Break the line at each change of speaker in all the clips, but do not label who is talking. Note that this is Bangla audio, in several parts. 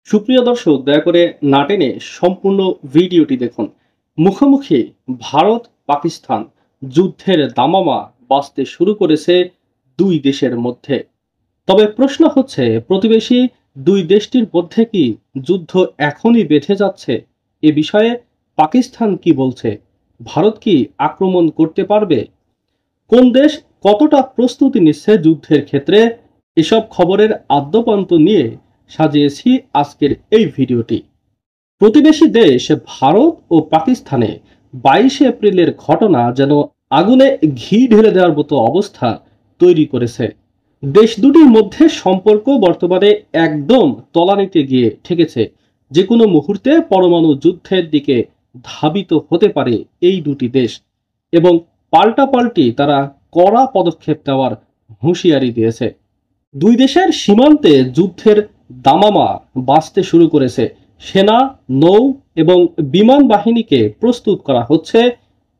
সুপ্রিয় দর্শক, দয়া করে না টেনে সম্পূর্ণ ভিডিওটি দেখুন। মুখোমুখি ভারত পাকিস্তান যুদ্ধের দামামা বাজতে শুরু করেছে দুই দেশের মধ্যে। তবে প্রশ্ন হচ্ছে, প্রতিবেশী দুই দেশটির মধ্যে কি যুদ্ধ এখনই বেঁধে যাচ্ছে? এ বিষয়ে পাকিস্তান কি বলছে? ভারত কি আক্রমণ করতে পারবে? কোন দেশ কতটা প্রস্তুতি নিচ্ছে যুদ্ধের ক্ষেত্রে? এসব খবরের আদ্যোপান্ত নিয়ে সাজিয়েছি আজকের এই ভিডিওটি। প্রতিবেশী দেশ ভারত ও পাকিস্তানে 22শে এপ্রিলের ঘটনা যেন আগুনে ঘি ঢেলে দেওয়ার মতো অবস্থা তৈরি করেছে। দেশ দুটির মধ্যে সম্পর্ক বর্তমানে একদম তলানিতে গিয়ে ঠেকেছে। যে কোনো মুহূর্তে পরমাণু যুদ্ধের দিকে ধাবিত হতে পারে এই দুটি দেশ, এবং পাল্টাপাল্টি তারা কড়া পদক্ষেপ নেওয়ার হুঁশিয়ারি দিয়েছে। দুই দেশের সীমান্তে যুদ্ধের দামামা বাজতে শুরু করেছে। সেনা, নৌ এবং বিমান বাহিনীকে প্রস্তুত করা হচ্ছে।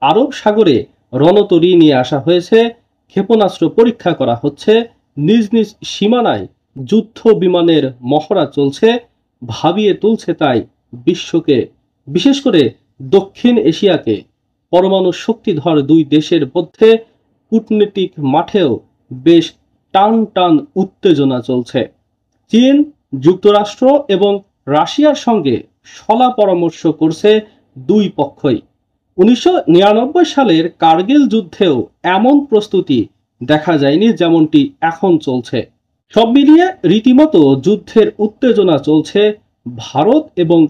আরব সাগরে রণতরী নিয়ে আসা হয়েছে, ক্ষেপণাস্ত্র পরীক্ষা করা হচ্ছে, নিজ নিজ সীমানায় যুদ্ধ বিমানের মহড়া চলছে। ভাবিয়ে তুলছে তাই বিশ্বকে, বিশেষ করে দক্ষিণ এশিয়াকে। পরমাণু শক্তিধর দুই দেশের মধ্যে কূটনীতিক মাঠেও বেশ টান টান উত্তেজনা চলছে। চীন, যুক্তরাষ্ট্র এবং রাশিয়ার সঙ্গে শলা পরামর্শ করছে দুই পক্ষই। 1999 সালের কার্গিল যুদ্ধেও এমন প্রস্তুতি দেখা যায়নি যেমনটি এখন চলছে। সব মিলিয়ে রীতিমতো যুদ্ধের উত্তেজনা চলছে ভারত এবং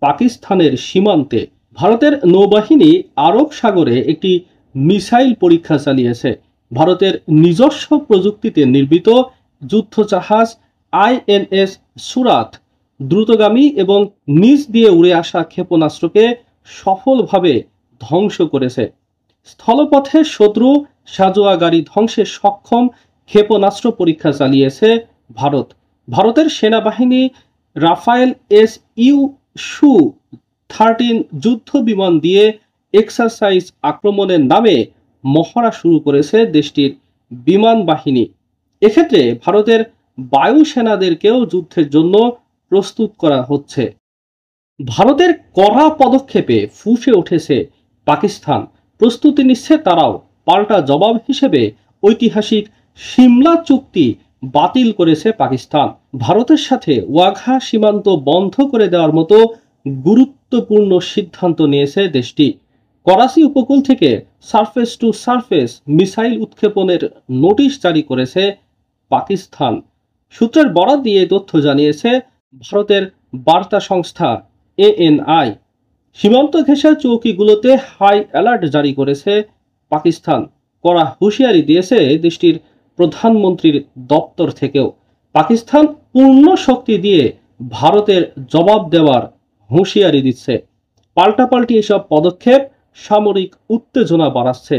পাকিস্তানের সীমান্তে। ভারতের নৌবাহিনী আরব সাগরে একটি মিসাইল পরীক্ষা চালিয়েছে। ভারতের নিজস্ব প্রযুক্তিতে নির্মিত যুদ্ধজাহাজ আইএনএস সুরাত দ্রুতগামী এবং নিচ দিয়ে উড়ে আসা ক্ষেপণাস্ত্রকে সফলভাবে ধ্বংস করেছে। স্থলপথে শত্রু সাজোয়া গাড়ি ধ্বংসে সক্ষম ক্ষেপণাস্ত্র পরীক্ষা চালিয়েছে ভারত। ভারতের সেনাবাহিনী রাফায়েল SU-13 যুদ্ধ বিমান দিয়ে এক্সারসাইজ আক্রমণের নামে মহড়া শুরু করেছে দেশটির বিমান বাহিনী। এক্ষেত্রে ভারতের বায়ুসেনাদেরকেও যুদ্ধের জন্য প্রস্তুত করা হচ্ছে। ভারতের কড়া পদক্ষেপে ফুঁসে উঠেছে পাকিস্তান। প্রস্তুতি নিচ্ছে তারাও। পাল্টা জবাব হিসেবে ঐতিহাসিক সিমলা চুক্তি বাতিল করেছে পাকিস্তান। ভারতের সাথে ওয়াঘা সীমান্ত বন্ধ করে দেওয়ার মতো গুরুত্বপূর্ণ সিদ্ধান্ত নিয়েছে দেশটি। করাচি উপকূল থেকে সারফেস টু সারফেস মিসাইল উৎক্ষেপণের নোটিশ জারি করেছে পাকিস্তান। সূত্রের বরাত দিয়ে তথ্য জানিয়েছে ভারতের বার্তা সংস্থা ANI। সীমান্ত ঘেঁষা চৌকিগুলোতে হাই অ্যালার্ট জারি করেছে পাকিস্তান। কড়া হুঁশিয়ারি দিয়েছে দেশটির প্রধানমন্ত্রীর দপ্তর থেকেও। পাকিস্তান পূর্ণ শক্তি দিয়ে ভারতের জবাব দেওয়ার হুঁশিয়ারি দিচ্ছে। পাল্টাপাল্টি এসব পদক্ষেপ সামরিক উত্তেজনা বাড়াচ্ছে।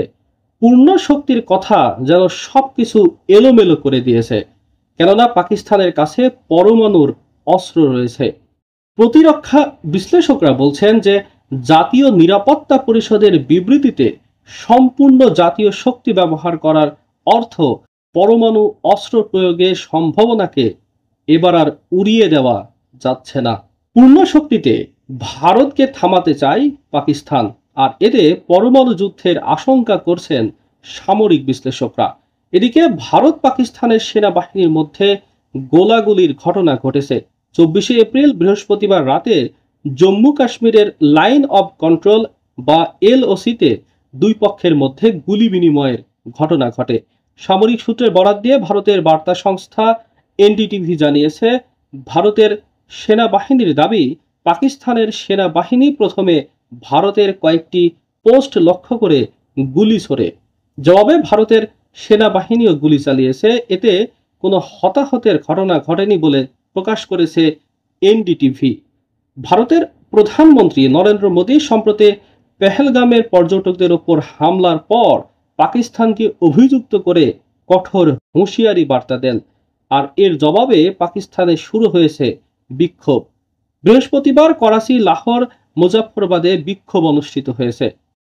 পূর্ণ শক্তির কথা যেন সবকিছু এলোমেলো করে দিয়েছে, কেননা পাকিস্তানের কাছে পরমাণুর অস্ত্র রয়েছে। প্রতিরক্ষা বিশ্লেষকরা বলছেন যে জাতীয় নিরাপত্তা পরিষদের বিবৃতিতে সম্পূর্ণ জাতীয় শক্তি ব্যবহার করার অর্থ পরমাণু অস্ত্র প্রয়োগের সম্ভাবনাকে এবার আর উড়িয়ে দেওয়া যাচ্ছে না। পূর্ণ শক্তিতে ভারতকে থামাতে চায় পাকিস্তান, আর এতে পরমাণু যুদ্ধের আশঙ্কা করছেন সামরিক বিশ্লেষকরা। এদিকে ভারত পাকিস্তানের সেনাবাহিনীর মধ্যে গোলাগুলির ঘটনা ঘটেছে। 24শে এপ্রিল বৃহস্পতিবার রাতে জম্মু কাশ্মীরের লাইন অব কন্ট্রোল বা LOC-তে দুই পক্ষের মধ্যে গুলি বিনিময়ের ঘটনা ঘটে। সামরিক সূত্রের বরাত দিয়ে ভারতের বার্তা সংস্থা NDTV জানিয়েছে, ভারতের সেনাবাহিনীর দাবি, পাকিস্তানের সেনাবাহিনী প্রথমে ভারতের কয়েকটি পোস্ট লক্ষ্য করে গুলি ছোড়ে। জবাবে ভারতের সেনাবাহিনীও গুলি চালিয়েছে। এতে কোনো হতাহতের ঘটনা ঘটেনি বলে প্রকাশ করেছে NDTV। ভারতের প্রধানমন্ত্রী নরেন্দ্র মোদী সম্প্রতি পেহেলগামের পর্যটকদের ওপর হামলার পর পাকিস্তানকে অভিযুক্ত করে কঠোর হুঁশিয়ারি বার্তা দেন, আর এর জবাবে পাকিস্তানে শুরু হয়েছে বিক্ষোভ। বৃহস্পতিবার করাচি, লাহোর, মুজাফফরবাদে বিক্ষোভ অনুষ্ঠিত হয়েছে।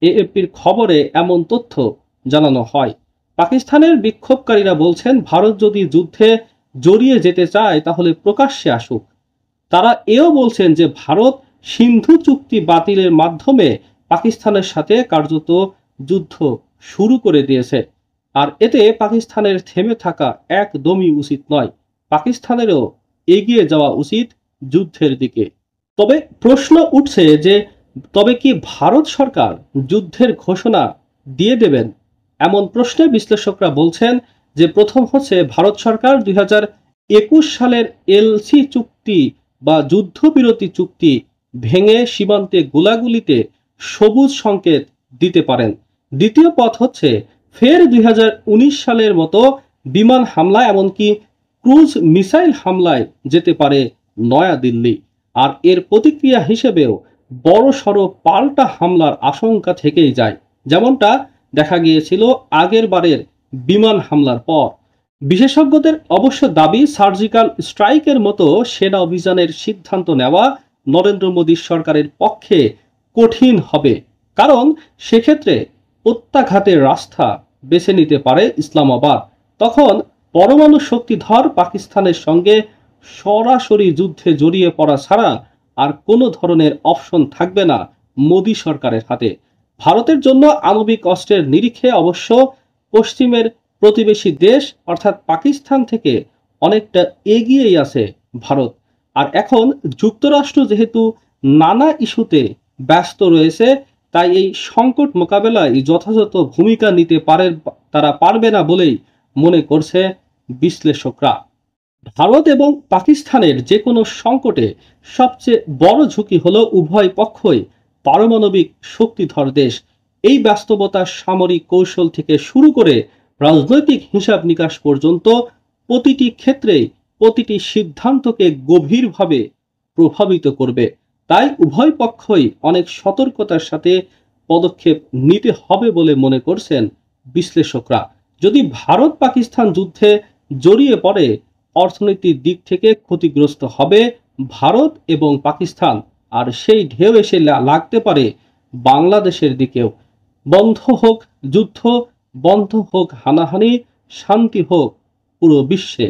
AFPর খবরে এমন তথ্য জানানো হয়। পাকিস্তানের বিক্ষোভকারীরা বলছেন, ভারত যদি যুদ্ধে জড়িয়ে যেতে চায় তাহলে প্রকাশ্যে আসুক। তারা এও বলছেন যে ভারত সিন্ধু চুক্তি বাতিলের মাধ্যমে পাকিস্তানের সাথে কার্যত যুদ্ধ শুরু করে দিয়েছে। আর এতে পাকিস্তানের থেমে থাকা একদমই উচিত নয়, পাকিস্তানেরও এগিয়ে যাওয়া উচিত যুদ্ধের দিকে। তবে প্রশ্ন উঠছে যে তবে কি ভারত সরকার যুদ্ধের ঘোষণা দিয়ে দেবেন? এমন প্রশ্নে বিশ্লেষকরা বলছেন যে প্রথম হচ্ছে ভারত সরকার 2021 সালের এলসি চুক্তি বা যুদ্ধবিরতি চুক্তি ভেঙে সীমান্তে গোলাগুলিতে সবুজ সংকেত দিতে পারেন। দ্বিতীয় পথ হচ্ছে ফের 2019 সালের মতো বিমান হামলা এমনকি ক্রুজ মিসাইল হামলায় যেতে পারে নয়াদিল্লি। আর এর প্রতিক্রিয়া হিসেবেও বড়সড় পাল্টা হামলার আশঙ্কা থেকেই যায়, যেমনটা দেখা গিয়েছিল আগের বারের বিমান হামলার পর। বিশেষজ্ঞদের অবশ্য দাবি সার্জিক্যাল স্ট্রাইকের মতো সেনা অভিযানের সিদ্ধান্ত নেওয়া নরেন্দ্র মোদী সরকারের পক্ষে কঠিন হবে, কারণ সেক্ষেত্রে প্রত্যাঘাতের রাস্তা বেছে নিতে পারে ইসলামাবাদ। তখন পরমাণু শক্তিধর পাকিস্তানের সঙ্গে সরাসরি যুদ্ধে জড়িয়ে পড়া ছাড়া আর কোনো ধরনের অপশন থাকবে না মোদী সরকারের হাতে। ভারতের জন্য আণবিক অস্ত্রের নিরিখে অবশ্য পশ্চিমের প্রতিবেশী দেশ অর্থাৎ পাকিস্তান থেকে অনেকটা এগিয়েই আছে ভারত। আর এখন যুক্তরাষ্ট্র যেহেতু নানা ইস্যুতে ব্যস্ত রয়েছে, তাই এই সংকট মোকাবেলায় যথাযথ ভূমিকা নিতে পারবে না বলেই মনে করছে বিশ্লেষকরা। ভারত এবং পাকিস্তানের যে কোনো সংকটে সবচেয়ে বড় ঝুঁকি হলো উভয় পক্ষই পারমাণবিক শক্তিধর দেশ। এই বাস্তবতা সামরিক কৌশল থেকে শুরু করে রাজনৈতিক হিসাব নিকাশ পর্যন্ত প্রতিটি ক্ষেত্রে প্রতিটি সিদ্ধান্তকে গভীরভাবে প্রভাবিত করবে। তাই উভয় পক্ষই অনেক সতর্কতার সাথে পদক্ষেপ নিতে হবে বলে মনে করছেন বিশ্লেষকরা। যদি ভারত পাকিস্তান যুদ্ধে জড়িয়ে পড়ে, অর্থনৈতিক দিক থেকে ক্ষতিগ্রস্ত হবে ভারত এবং পাকিস্তান, আর সেই ঢেউ এসে লাগতে পারে বাংলাদেশের দিকেও। বন্ধ হোক যুদ্ধ, বন্ধ হোক হানাহানি, শান্তি হোক পুরো বিশ্বে।